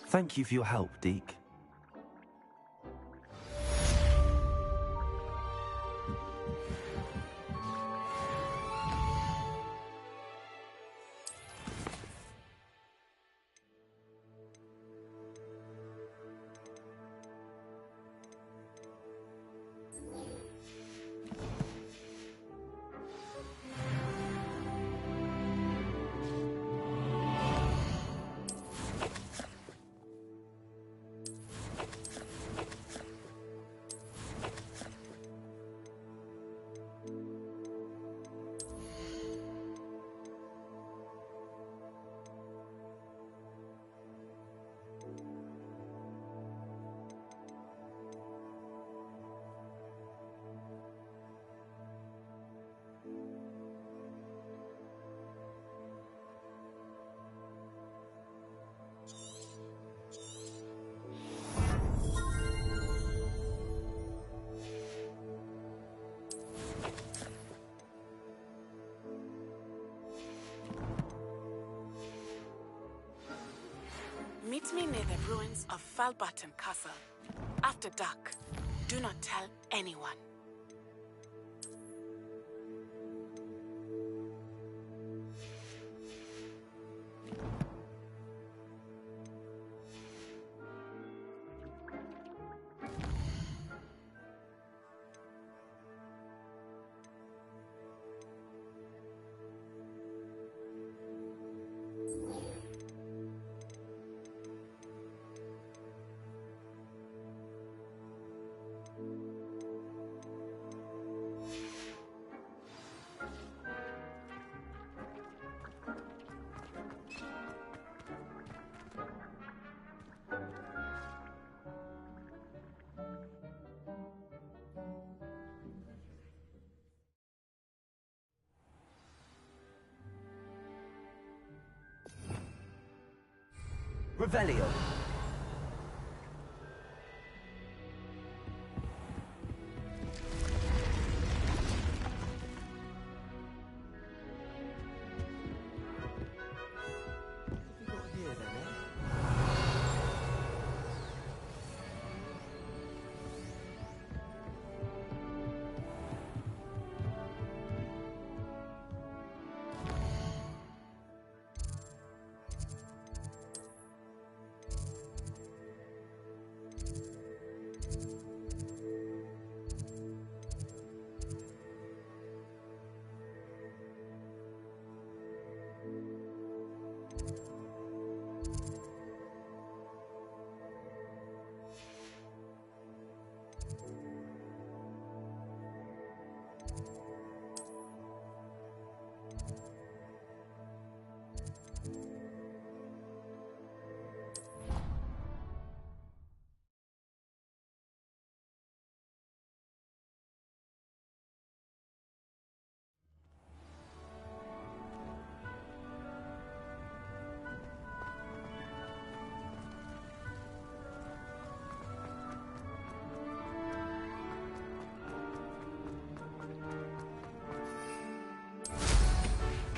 Thank you for your help, Deke. Meet me near the ruins of Falbutton Castle. After dark. Do not tell anyone. Revelio.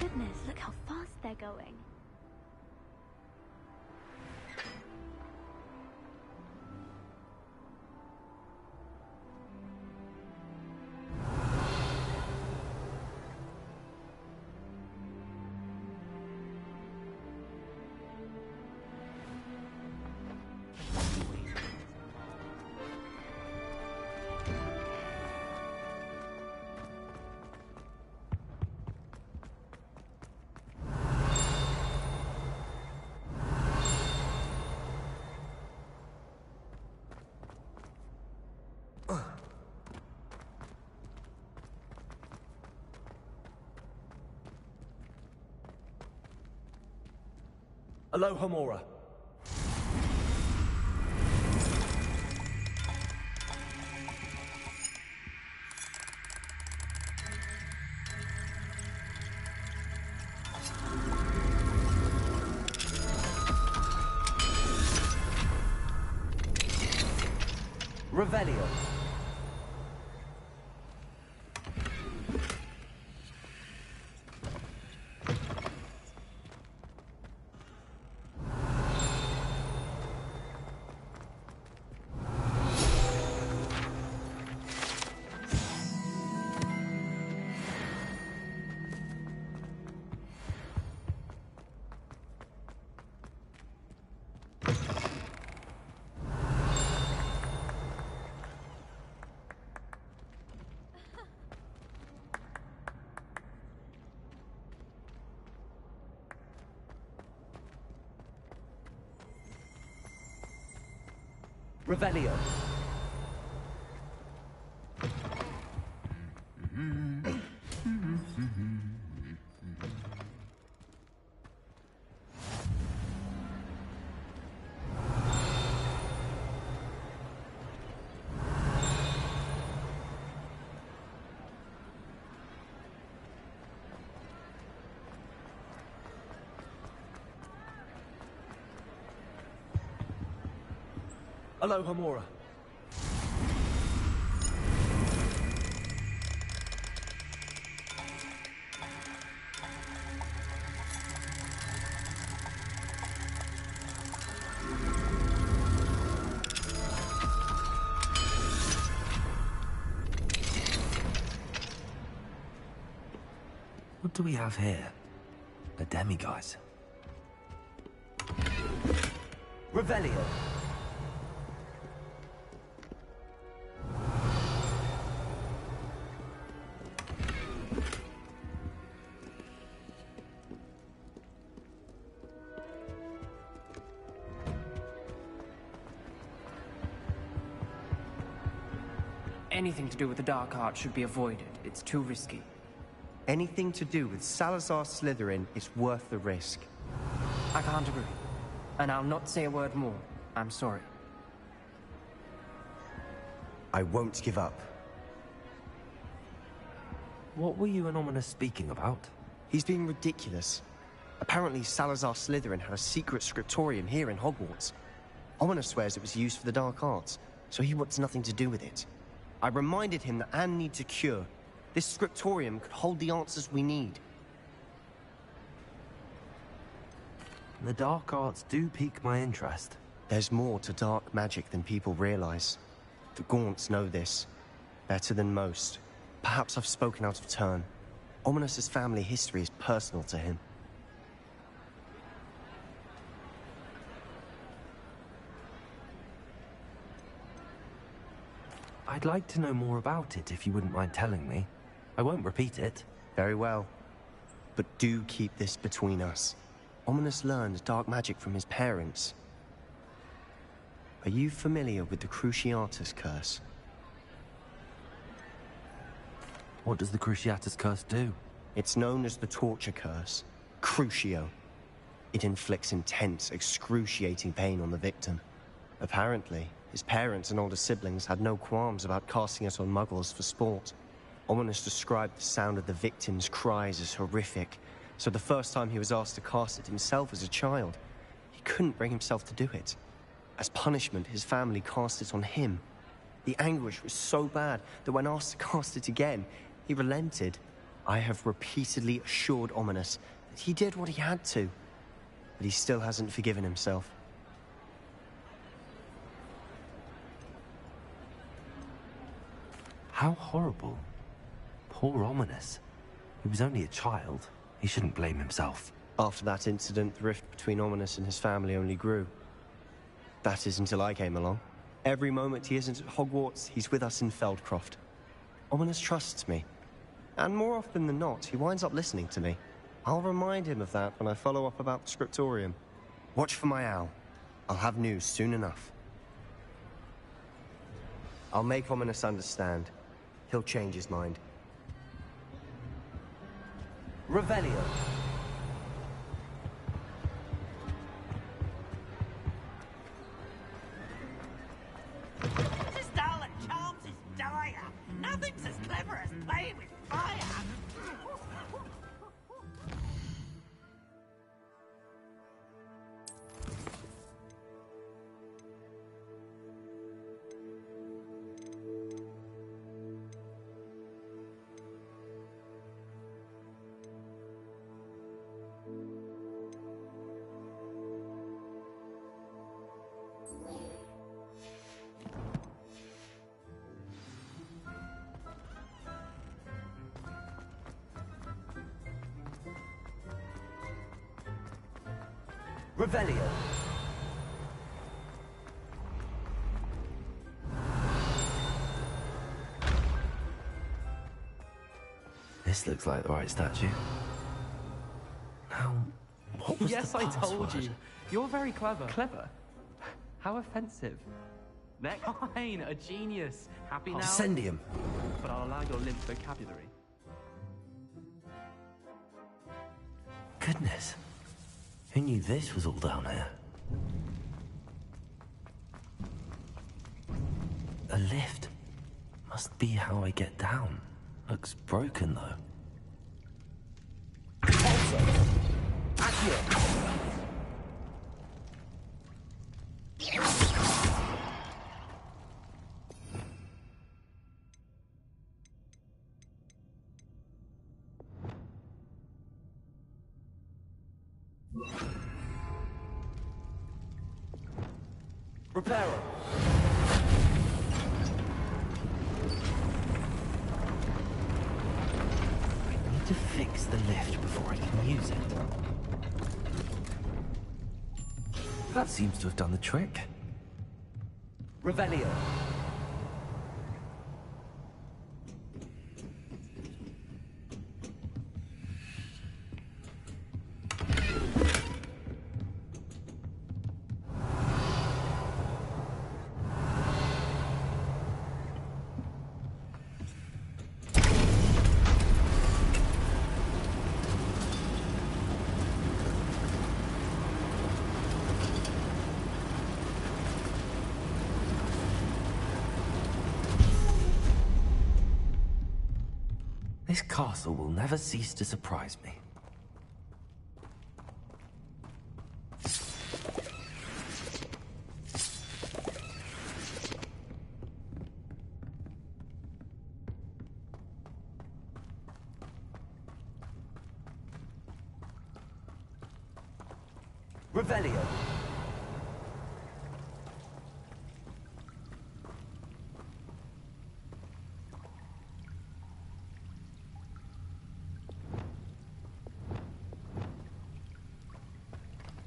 Goodness, look how fast they're going. Aloha Mora. Revelio. Revelio. Alohomora. What do we have here? A demiguise. Revelio. Anything to do with the dark arts should be avoided. It's too risky. Anything to do with Salazar Slytherin is worth the risk. I can't agree. And I'll not say a word more. I'm sorry. I won't give up. What were you and Ominous speaking about? He's being ridiculous. Apparently Salazar Slytherin had a secret scriptorium here in Hogwarts. Ominous swears it was used for the dark arts, so he wants nothing to do with it. I reminded him that Anne needs a cure. This scriptorium could hold the answers we need. The dark arts do pique my interest. There's more to dark magic than people realize. The Gaunts know this. Better than most. Perhaps I've spoken out of turn. Ominous's family history is personal to him. I'd like to know more about it if you wouldn't mind telling me. I won't repeat it. Very well. But do keep this between us. Ominous learned dark magic from his parents. Are you familiar with the Cruciatus Curse? What does the Cruciatus Curse do? It's known as the Torture Curse. Crucio. It inflicts intense, excruciating pain on the victim. Apparently, his parents and older siblings had no qualms about casting it on muggles for sport. Ominous described the sound of the victim's cries as horrific, so the first time he was asked to cast it himself as a child, he couldn't bring himself to do it. As punishment, his family cast it on him. The anguish was so bad that when asked to cast it again, he relented. I have repeatedly assured Ominous that he did what he had to, but he still hasn't forgiven himself. How horrible. Poor Ominous. He was only a child. He shouldn't blame himself. After that incident, the rift between Ominous and his family only grew. That is until I came along. Every moment he isn't at Hogwarts, he's with us in Feldcroft. Ominous trusts me. And more often than not, he winds up listening to me. I'll remind him of that when I follow up about the scriptorium. Watch for my owl. I'll have news soon enough. I'll make Ominous understand. He'll change his mind. Revelio. Just all the charms is dire. Nothing's as clever as playing with fire. Revelio. This looks like the right statue. Now, what was Yes, the I told password? you. You're very clever. Clever? How offensive. They're fine, a genius. Happy now? Incendium. But I'll allow your limp vocabulary. Goodness. Who knew this was all down here? A lift. Must be how I get down. Looks broken, though. Also, Accio. Reparo. I need to fix the lift before I can use it. That seems to have done the trick. Revelio. This castle will never cease to surprise me. Revelio.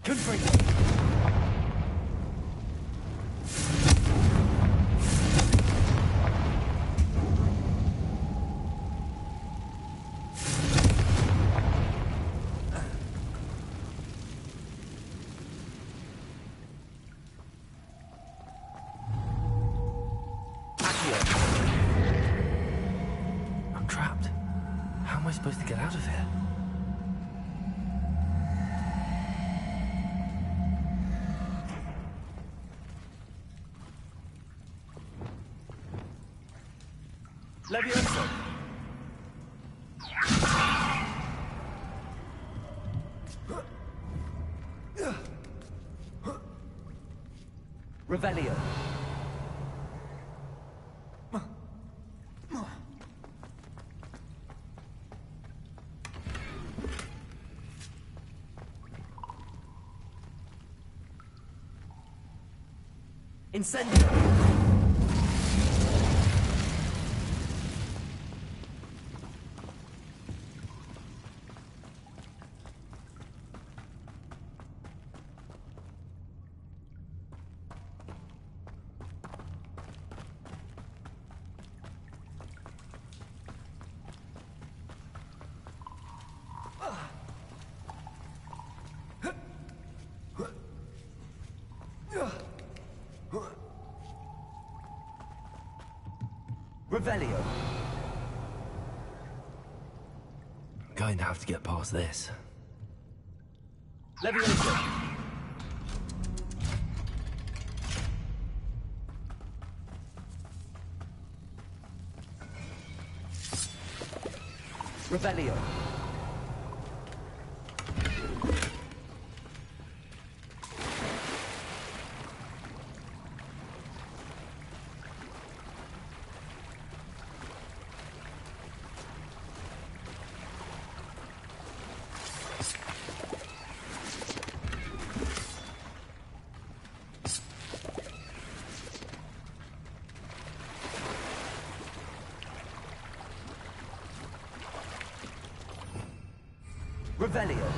Confringo. I'm trapped. How am I supposed to get out of here? Levioso. Revelio. Incendio. Revelio. I'm going to have to get past this. Levioso. Revelio. Revelio.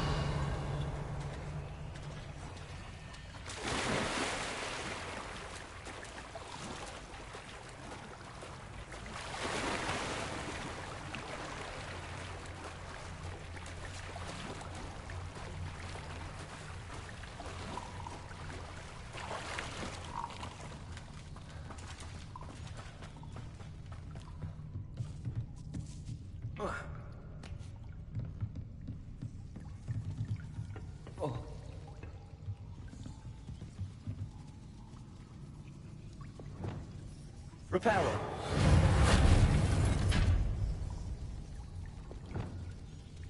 Reparo.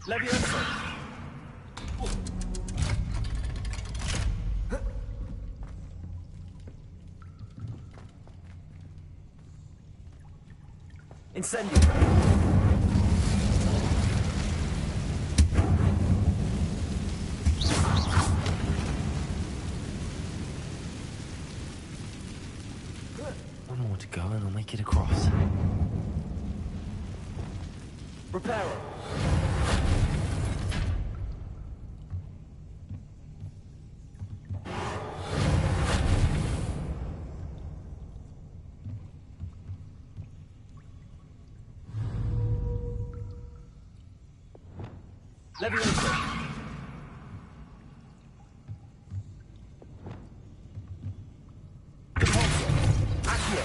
Levioso. Incendio. One more to go and I'll make it across. Reparo. Levioso. Depulso. Accio.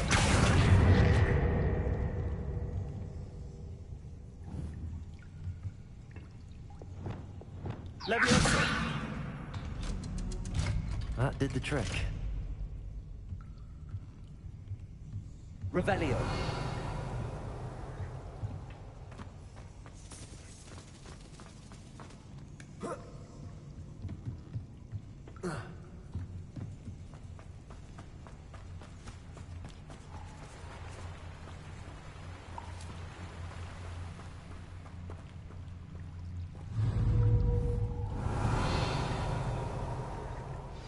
Levioso. That did the trick. Revelio.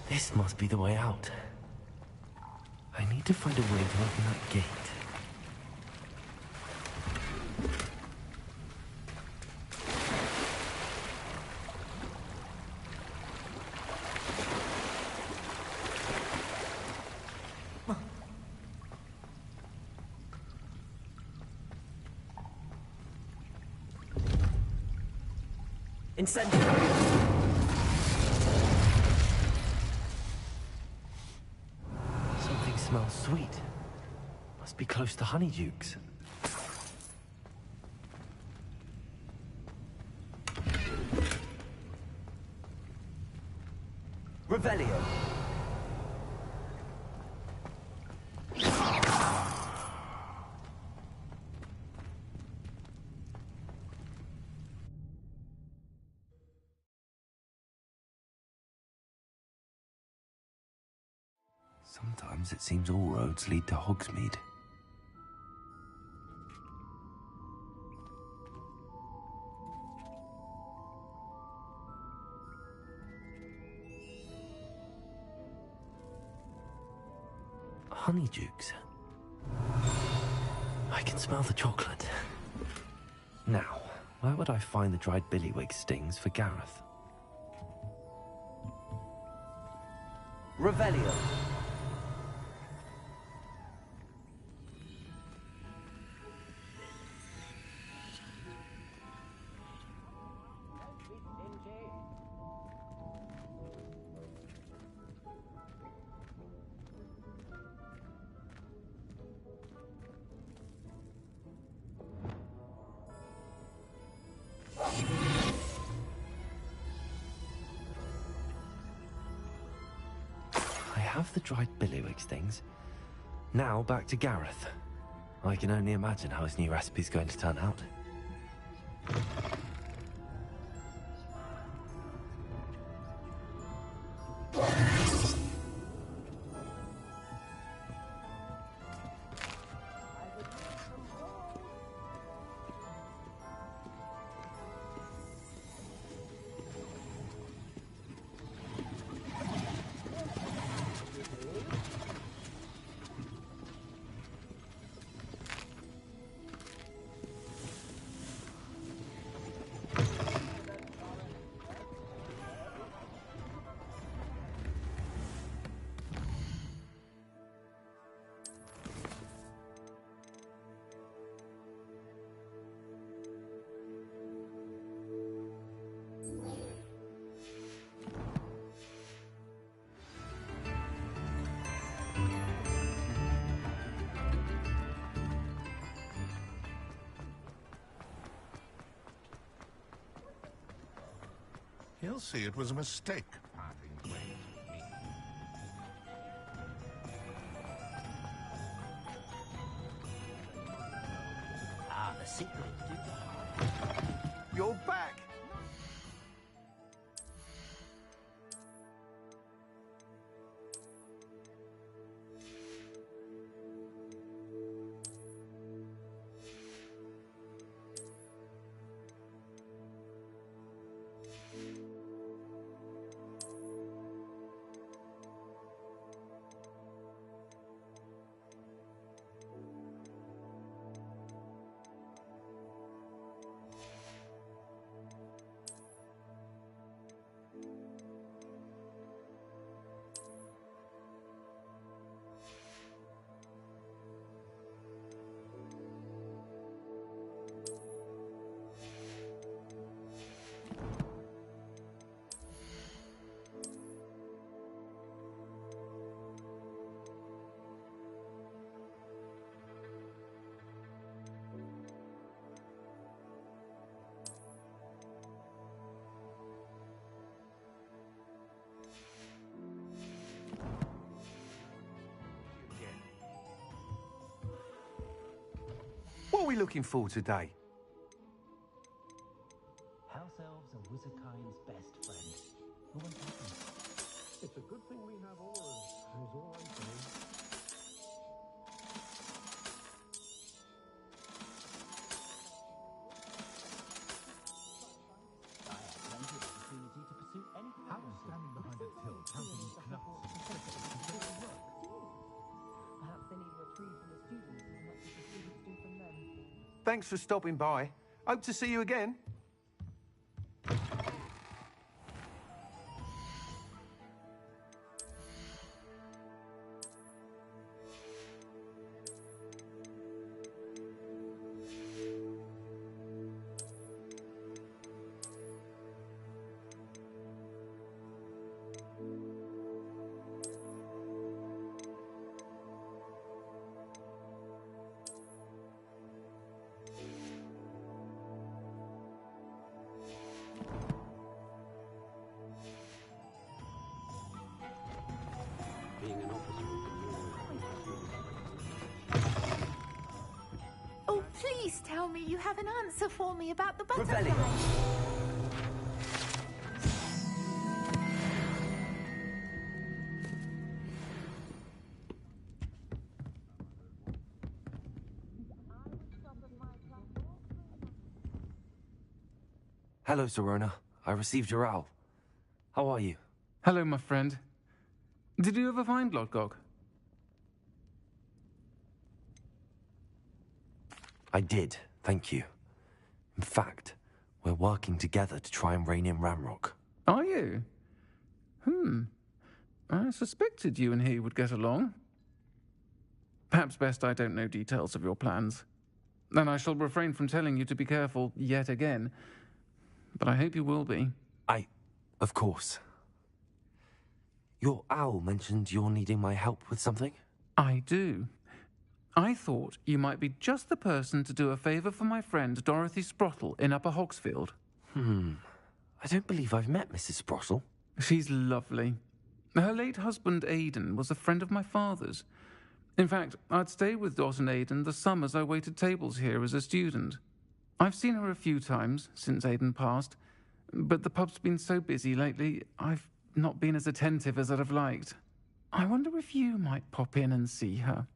This must be the way out. I need to find a way to open that gate. Incendio. Something smells sweet. Must be close to Honeydukes. Revelio. Sometimes it seems all roads lead to Hogsmeade. Honeydukes. I can smell the chocolate. Now, where would I find the dried billywig stings for Gareth? Revelio. I have the dried billywig stings. Now back to Gareth. I can only imagine how his new recipe's going to turn out. He'll see it was a mistake, parting ways with me. You're back! What are we looking for today? House elves are Wizardkind's best friends. Who wants happen? It's a good thing we have auras, is all I'm saying. I have plenty of opportunity to pursue anything I want. Standing behind a till, counting knucks. Perhaps they need a reprieve from the students as much as the students do from them. Thanks for stopping by. Hope to see you again. Oh, please tell me you have an answer for me about the butterfly. Revelio. Hello, Serona. I received your owl. How are you? Hello, my friend. Did you ever find Lodgok? I did, thank you. In fact, we're working together to try and rein in Ramrock. Are you? I suspected you and he would get along. Perhaps best I don't know details of your plans. And I shall refrain from telling you to be careful yet again. But I hope you will be. Of course. Your owl mentioned you're needing my help with something? I do. I thought you might be just the person to do a favour for my friend Dorothy Sprottle in Upper Hogsfield. I don't believe I've met Mrs. Sprottle. She's lovely. Her late husband Aidan was a friend of my father's. In fact, I'd stayed with Dot and Aidan the summers I waited tables here as a student. I've seen her a few times since Aidan passed, but the pub's been so busy lately, I've not been as attentive as I'd have liked. I wonder if you might pop in and see her.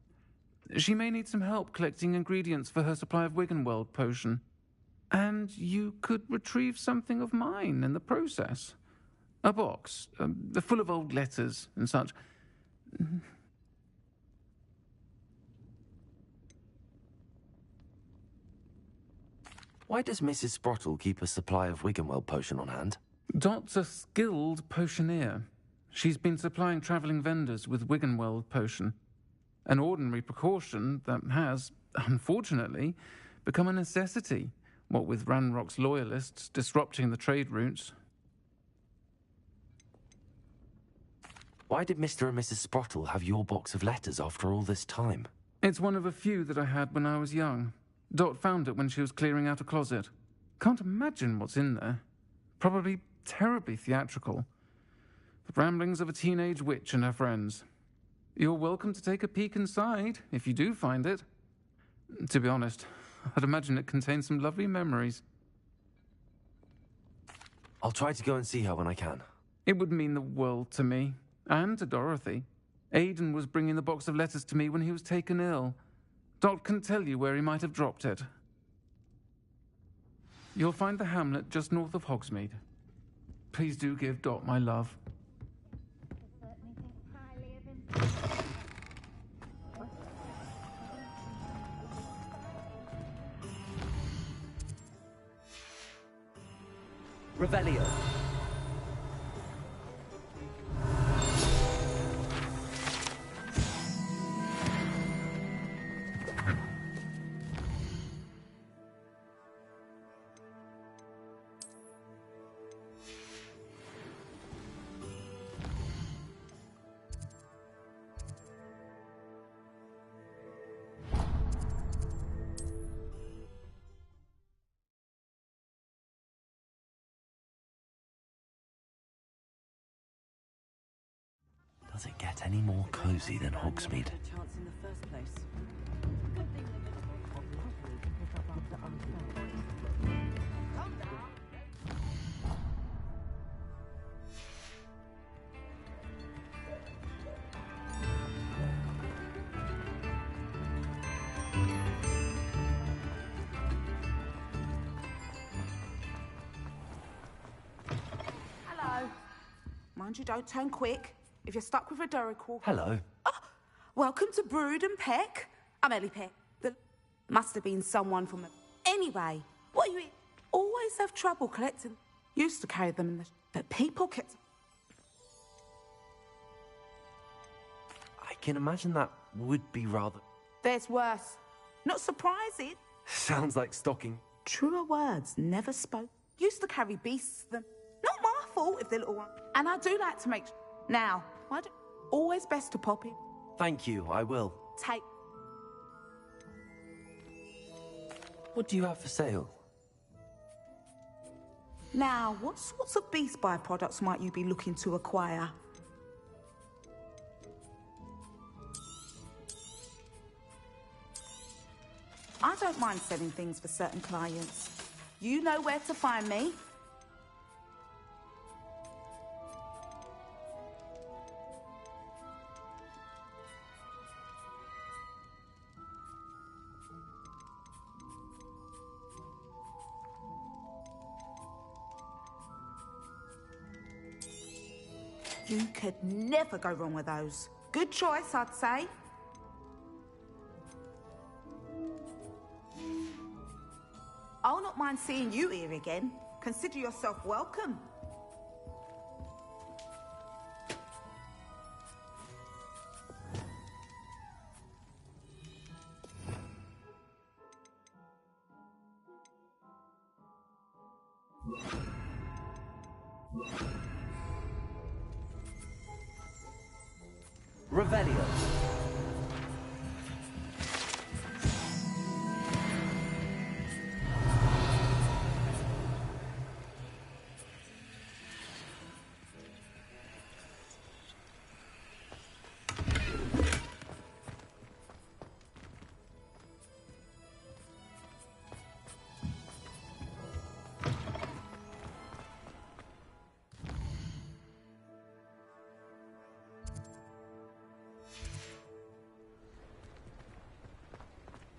She may need some help collecting ingredients for her supply of Wiggenweld potion. And you could retrieve something of mine in the process. A box, full of old letters and such. Why does Mrs. Sprottle keep a supply of Wiggenweld potion on hand? Dot's a skilled potioneer. She's been supplying travelling vendors with Wiggenweld potion. An ordinary precaution that has, unfortunately, become a necessity, what with Ranrock's loyalists disrupting the trade routes. Why did Mr. and Mrs. Sprottle have your box of letters after all this time? It's one of a few that I had when I was young. Dot found it when she was clearing out a closet. Can't imagine what's in there. Probably terribly theatrical. The ramblings of a teenage witch and her friends. You're welcome to take a peek inside, if you do find it. To be honest, I'd imagine it contains some lovely memories. I'll try to go and see her when I can. It would mean the world to me, and to Dorothy. Aidan was bringing the box of letters to me when he was taken ill. Dot can tell you where he might have dropped it. You'll find the hamlet just north of Hogsmeade. Please do give Dot my love. Revelio. Does it get any more cozy than Hogsmeade? Hello. Mind you, don't turn quick. If you're stuck with a Ravenclaw... Hello. Oh, welcome to Brood and Peck. I'm Ellie Peck. There must have been someone from... Anyway, what you always have trouble collecting... Used to carry them in the... But people kept... I can imagine that would be rather... There's worse. Not surprising. Sounds like stalking. Truer words never spoke. Used to carry beasts them. Not my fault if they're little one. And I do like to make... Now, why do... Always best to pop in. Thank you, I will. Take... What do you have for sale? Now, what sorts of beast byproducts might you be looking to acquire? I don't mind selling things for certain clients. You know where to find me. You could never go wrong with those. Good choice, I'd say. I'll not mind seeing you here again. Consider yourself welcome. Revelio.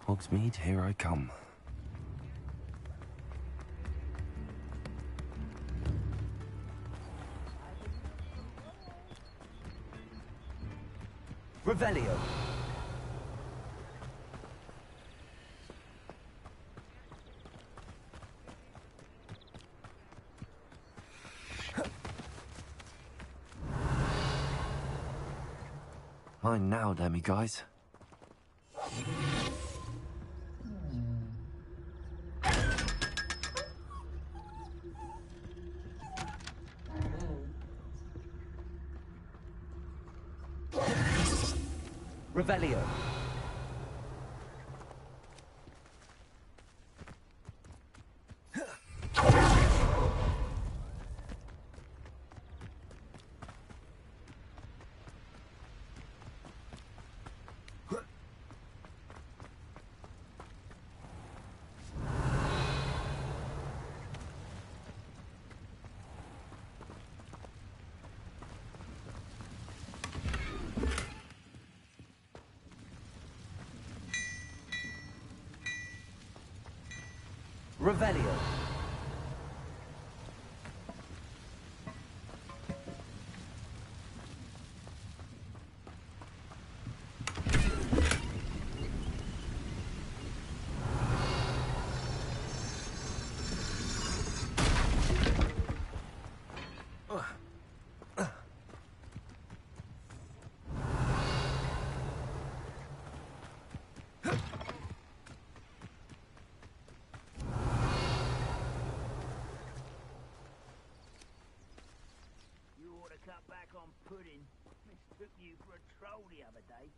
Hogsmeade, here I come. Revelio. Fine now, demi-guys. Revelio. Revelio. Cut back on pudding. Mistook you for a troll the other day.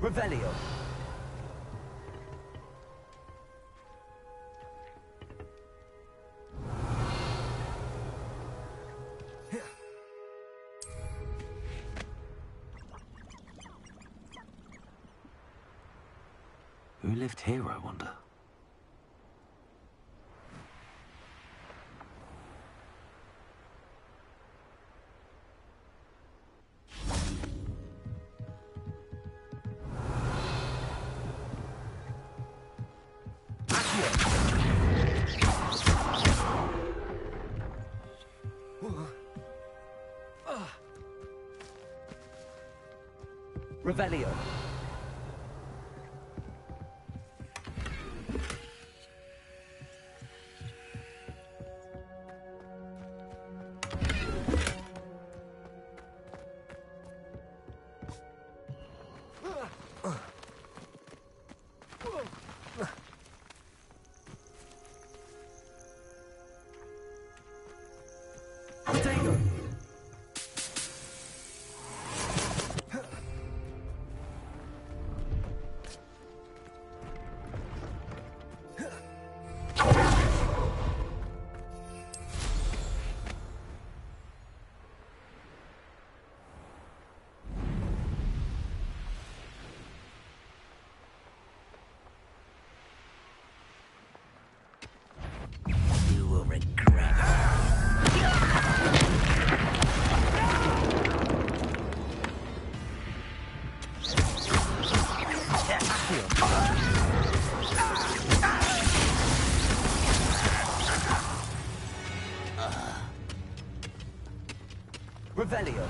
Revelio. Who lived here, I wonder? Revelio. Revelio.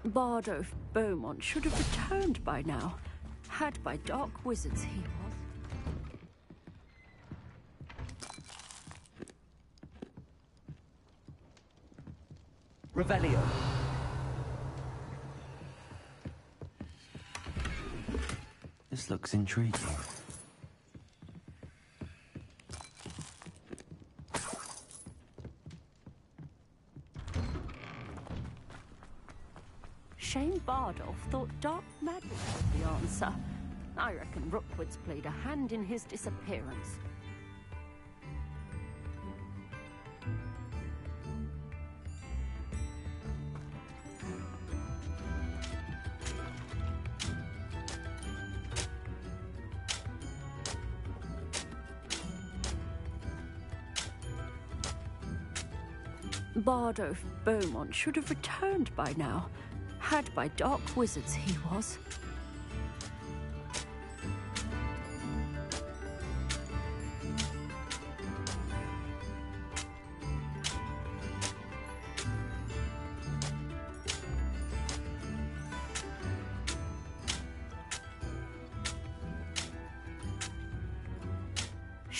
Bardo of Beaumont should have returned by now. Had by dark wizards he was. Revelio. This looks intriguing. Shane Bardolph thought dark magic was the answer. I reckon Rookwood's played a hand in his disappearance. Bardo of Beaumont should have returned by now. Had by dark wizards he was.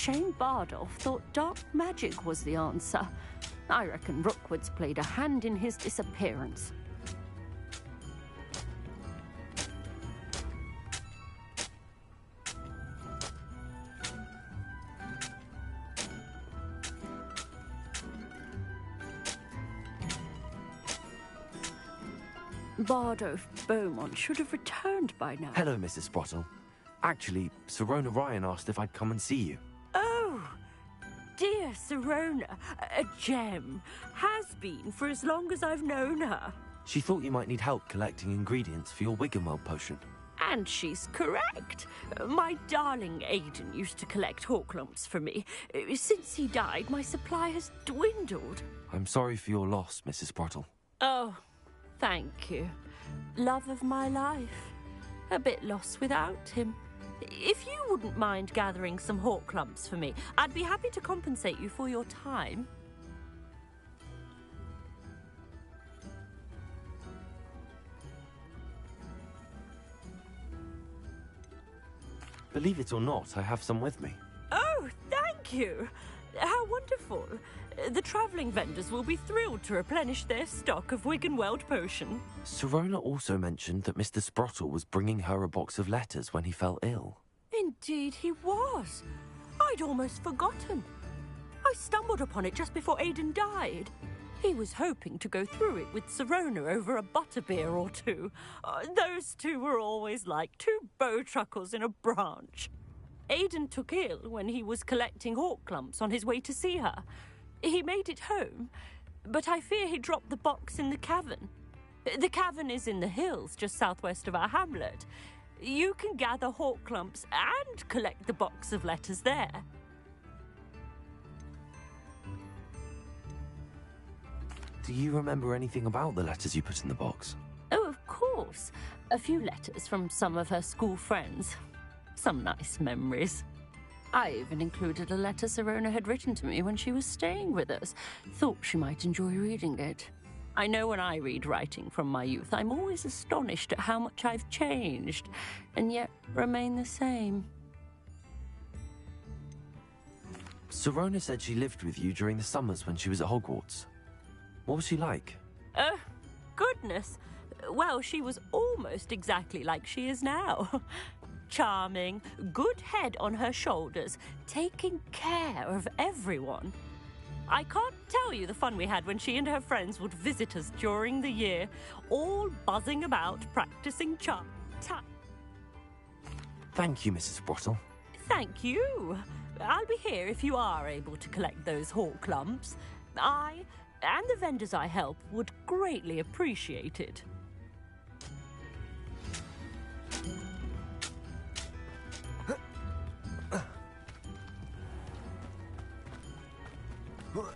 shame Bardolph thought dark magic was the answer. I reckon Rookwood's played a hand in his disappearance. Bardolph Beaumont should have returned by now. Hello, Mrs. Sprottle. Actually, Sirona Ryan asked if I'd come and see you. Oh, dear Sirona, a gem. Has been for as long as I've known her. She thought you might need help collecting ingredients for your Wiggenweld potion. And she's correct. My darling Aidan used to collect Horklumps for me. Since he died, my supply has dwindled. I'm sorry for your loss, Mrs. Sprottle. Oh, thank you. Love of my life. A bit lost without him. If you wouldn't mind gathering some Horklumps for me, I'd be happy to compensate you for your time. Believe it or not, I have some with me. Oh, thank you. How wonderful. The travelling vendors will be thrilled to replenish their stock of Wiggenweld potion. Sirona also mentioned that Mr. Sprottle was bringing her a box of letters when he fell ill. Indeed he was. I'd almost forgotten. I stumbled upon it just before Aidan died. He was hoping to go through it with Sirona over a butterbeer or two. Those two were always like two bowtruckles in a branch. Aidan took ill when he was collecting Horklumps on his way to see her. He made it home, but I fear he dropped the box in the cavern. The cavern is in the hills just southwest of our hamlet. You can gather Horklumps and collect the box of letters there. Do you remember anything about the letters you put in the box? Oh, of course. A few letters from some of her school friends. Some nice memories. I even included a letter Sirona had written to me when she was staying with us. Thought she might enjoy reading it. I know when I read writing from my youth, I'm always astonished at how much I've changed, and yet remain the same. Sirona said she lived with you during the summers when she was at Hogwarts. What was she like? Goodness. Well, she was almost exactly like she is now. Charming, good head on her shoulders, taking care of everyone. I can't tell you the fun we had when she and her friends would visit us during the year, all buzzing about, practicing Thank you, Mrs. Sprottle. Thank you. I'll be here if you are able to collect those Horklumps. I, and the vendors I help, would greatly appreciate it. Huh.